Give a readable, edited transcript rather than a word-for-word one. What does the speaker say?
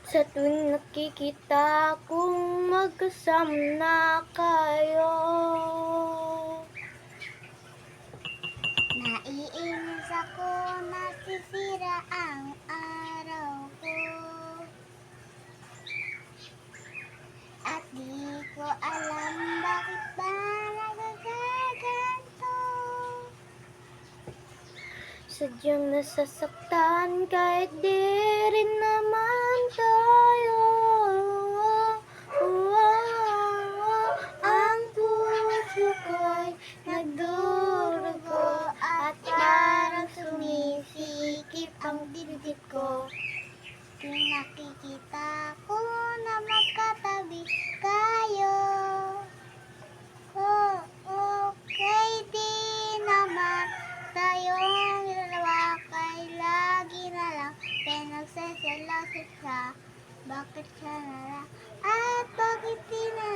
Sa tuwing nakikita kong magkasama na kayo. Naiinis ako, nasisira ang araw ko. At di ko alam bakit ba nagagaganto. Sadyang nasasaktan kahit di rin naman tayo. Ang puso ko'y nagdurugo at parang sumisikip ang dibdib ko. Tuwing nakikita ko na magkatabi kayo. Okay, di naman tayong dalawa kay lagi na lang pinagseselosin siya. Bakit siya na lang at bakit di na